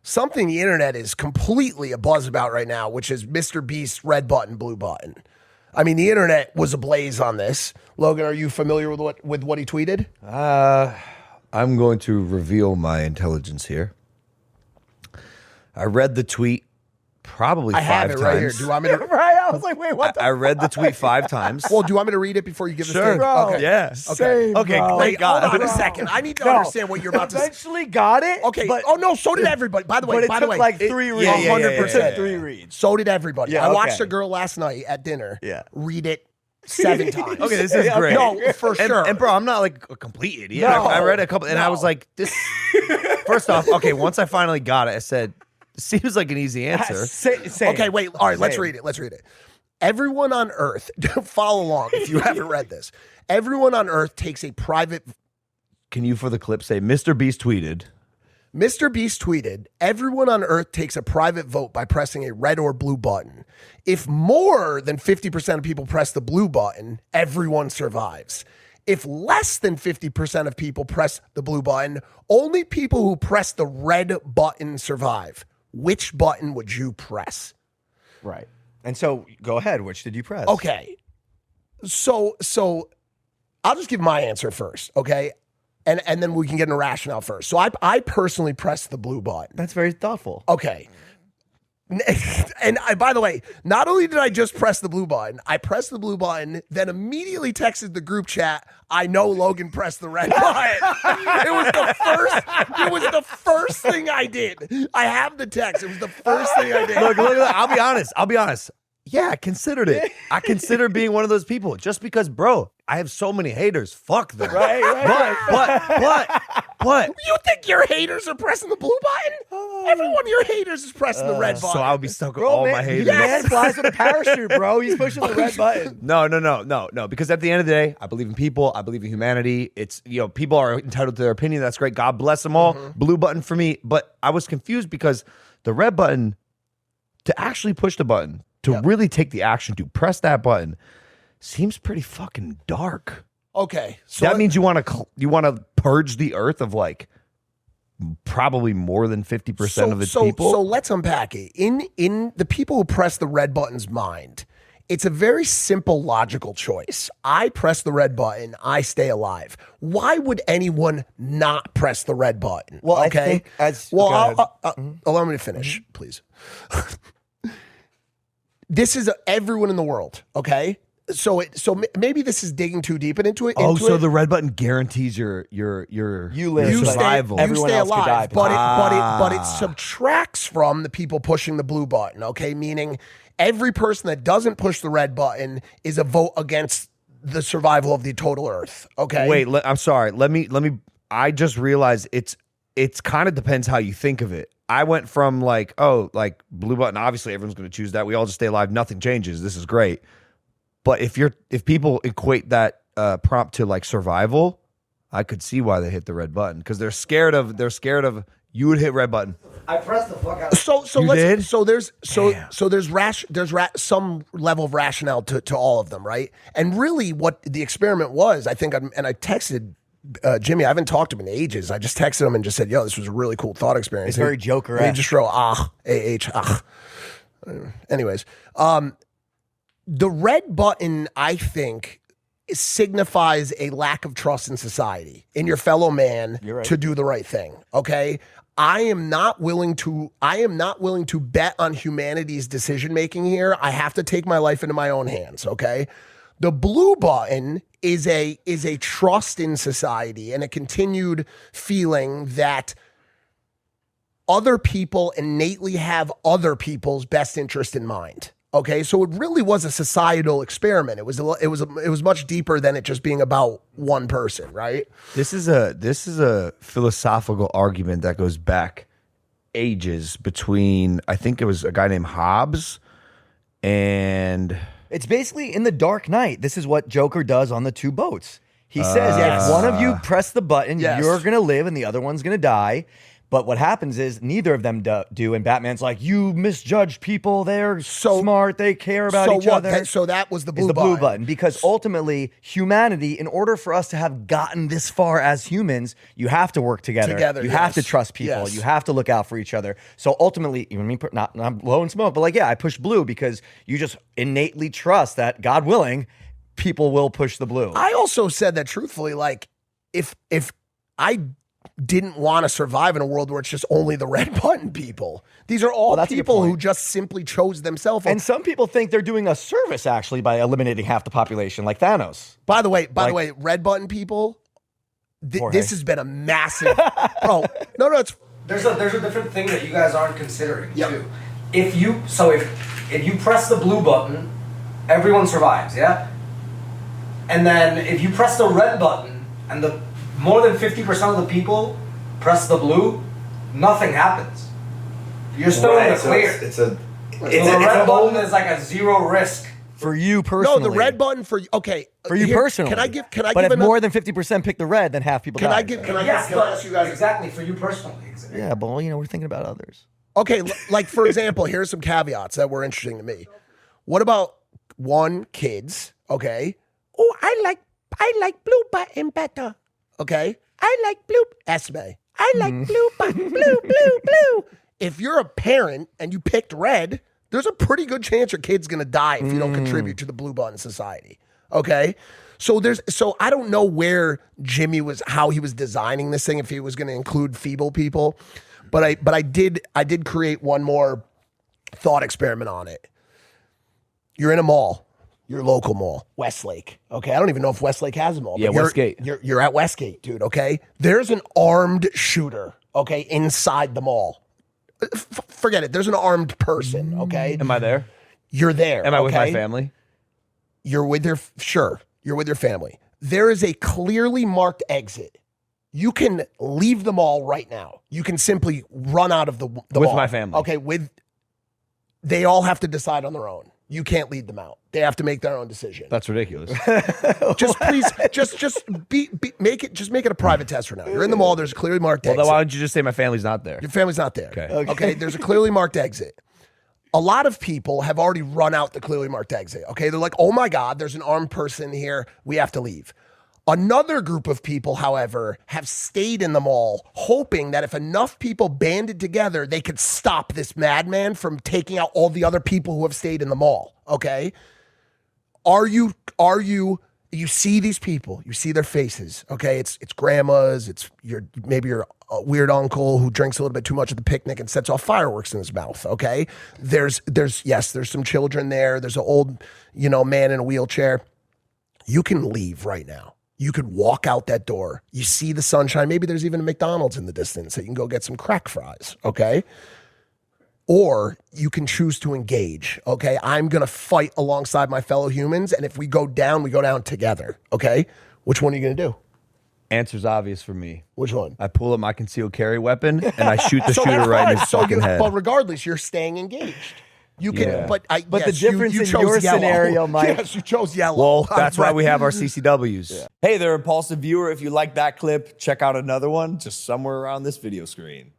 something the internet is completely abuzz about right now, which is MrBeast's red button, blue button. I mean, the internet was ablaze on this. Logan, are you familiar with what he tweeted? I'm going to reveal my intelligence here. I read the tweet probably 5 times. I have it right here. Do you want me to? Right? I was like, wait, what? I read the tweet 5 times. Well, do you want me to read it before you give the Sure. statement? Bro. Okay. Yeah. Same, Okay. bro. Thank God. Hold on a second. I need to understand what you're about to say. Eventually got it. Okay. But, Oh no, so did everybody. By the way, but it took like 3 reads. yeah, yeah, yeah, 100%. yeah, yeah. 3 reads. So did everybody. Yeah, I watched okay. a girl last night at dinner. Yeah. Read it 7 times. Okay, this is great. No, for sure. And bro, I'm not like a complete idiot. No. I read a couple, and I No. was like, this. First off, okay, once I finally got it, I said, seems like an easy answer. Same. Okay, wait. All right, let's Same. read it. Let's read it. Everyone on Earth, follow along if you haven't read this. Everyone on Earth takes a private. Can you, for the clip, say Mr. Beast tweeted? Mr. Beast tweeted, everyone on Earth takes a private vote by pressing a red or blue button. If more than 50% of people press the blue button, everyone survives. If less than 50% of people press the blue button, only people who press the red button survive. Which button would you press? Right. And so, go ahead. Which did you press? Okay. So I'll just give my answer first, okay? And then we can get into rationale first. So I personally pressed the blue button. That's very thoughtful. Okay. And by the way, not only did I just press the blue button, I pressed the blue button, then immediately texted the group chat, I know Logan pressed the red button. It was the first thing I did. I have the text. It was the first thing I did. Look, I'll be honest. Yeah, I considered it. I considered being one of those people just because, bro, I have so many haters. Fuck them. Right. But You think your haters are pressing the blue button? Every one of your haters is pressing the red button. so I'll be stuck with Bro, all man, my haters. The man flies with a parachute, bro. He's pushing the red button. No. Because at the end of the day, I believe in people. I believe in humanity. It's, people are entitled to their opinion. That's great. God bless them all. Blue button for me. But I was confused because the red button, to actually push the button, to really take the action to press that button, seems pretty fucking dark. Okay. So That means you want to purge the earth of like probably more than 50% of its people. So let's unpack it. In the people who press the red button's mind, it's a very simple logical choice. I press the red button, I stay alive. Why would anyone not press the red button? Well, okay. I think Allow me to finish, please. This is everyone in the world, okay? So maybe this is digging too deep into it. The red button guarantees your survival. Everyone you stay else could alive, die, but it subtracts from the people pushing the blue button. Okay, meaning every person that doesn't push the red button is a vote against the survival of the total Earth. Okay. Wait, I'm sorry. Let me. I just realized it's kind of depends how you think of it. I went from like blue button. Obviously, everyone's going to choose that. We all just stay alive. Nothing changes. This is great. But if people equate that prompt to like survival, I could see why they hit the red button because they're scared of you would hit red button. I pressed the fuck out. There's some level of rationale to all of them, right? And really, what the experiment was, I think, and I texted Jimmy. I haven't talked to him in ages. I just texted him and just said, "Yo, this was a really cool thought experience." It's very Joker. And he just wrote ah. Anyways, the red button, I think, signifies a lack of trust in society, in your fellow man, to do the right thing. Okay. I am not willing to bet on humanity's decision making here. I have to take my life into my own hands. Okay. The blue button is a trust in society and a continued feeling that other people innately have other people's best interest in mind. Okay, so it really was a societal experiment. It was much deeper than it just being about one person, right? This is a philosophical argument that goes back ages between, I think it was a guy named Hobbes and it's basically in the Dark Knight. This is what Joker does on the 2 boats. He says, if one of you press the button, you're going to live and the other one's going to die. But what happens is neither of them do, and Batman's like, you misjudged people. They're so smart. They care about each other. So that was the blue is the button. blue button. Because ultimately, humanity, in order for us to have gotten this far as humans, you have to work together. You have to trust people. Yes. You have to look out for each other. So ultimately, even me, not blowing smoke, but like, yeah, I pushed blue because you just innately trust that, God willing, people will push the blue. I also said that truthfully, like, if I didn't want to survive in a world where it's just only the red button people. These are all people who just simply chose themselves. And some people think they're doing a service actually by eliminating half the population, like Thanos. By the way, red button people, this has been a massive bro. No, it's there's a different thing that you guys aren't considering too. If you press the blue button, everyone survives, yeah? And then if you press the red button and the more than 50% of the people press the blue, nothing happens. You're still in the clear. The red button is like a zero risk. For you personally. No, the red button for you personally. Can I give But if more than 50% pick the red, then half people die. Can I ask you guys exactly for you personally? Yeah, but we're thinking about others. Okay, like for example, here's some caveats that were interesting to me. What about kids? Okay. Oh, I like blue button better. Okay. I like blue. Esme. I like blue button. Blue. If you're a parent and you picked red, there's a pretty good chance your kid's gonna die if you don't contribute to the blue button society. Okay. So I don't know where how he was designing this thing, if he was gonna include feeble people. But I did create one more thought experiment on it. You're in a mall. Your local mall, Westlake. Okay, I don't even know if Westlake has a mall. Yeah, Westgate. You're at Westgate, dude. Okay, there's an armed shooter. Okay, inside the mall. Forget it. There's an armed person. Okay. Am I there? You're there. Am I with my family? You're with your You're with your family. There is a clearly marked exit. You can leave the mall right now. You can simply run out of the mall. With my family. Okay. They all have to decide on their own. You can't lead them out. They have to make their own decision. That's ridiculous. Just please, make it a private test for now. You're in the mall. There's a clearly marked exit. Well, then why don't you just say my family's not there? Your family's not there. Okay. There's a clearly marked exit. A lot of people have already run out the clearly marked exit. Okay. They're like, oh my God, there's an armed person here. We have to leave. Another group of people, however, have stayed in the mall, hoping that if enough people banded together, they could stop this madman from taking out all the other people who have stayed in the mall. Okay? You see these people, you see their faces. Okay? It's grandmas, maybe your weird uncle who drinks a little bit too much at the picnic and sets off fireworks in his mouth. Okay? There's some children there. There's an old, man in a wheelchair. You can leave right now. You could walk out that door. You see the sunshine. Maybe there's even a McDonald's in the distance that you can go get some crack fries, okay? Or you can choose to engage, okay? I'm going to fight alongside my fellow humans, and if we go down together, okay? Which one are you going to do? Answer's obvious for me. Which one? I pull up my concealed carry weapon, and I shoot the shooter right in his fucking head. But regardless, you're staying engaged. You can, Yeah. but the difference you in chose your yellow. scenario, Mike. Yes, you chose yellow. Well, that's why we have our CCWs. Yeah. Hey there, Impulsive viewer. If you like that clip, check out another one just somewhere around this video screen.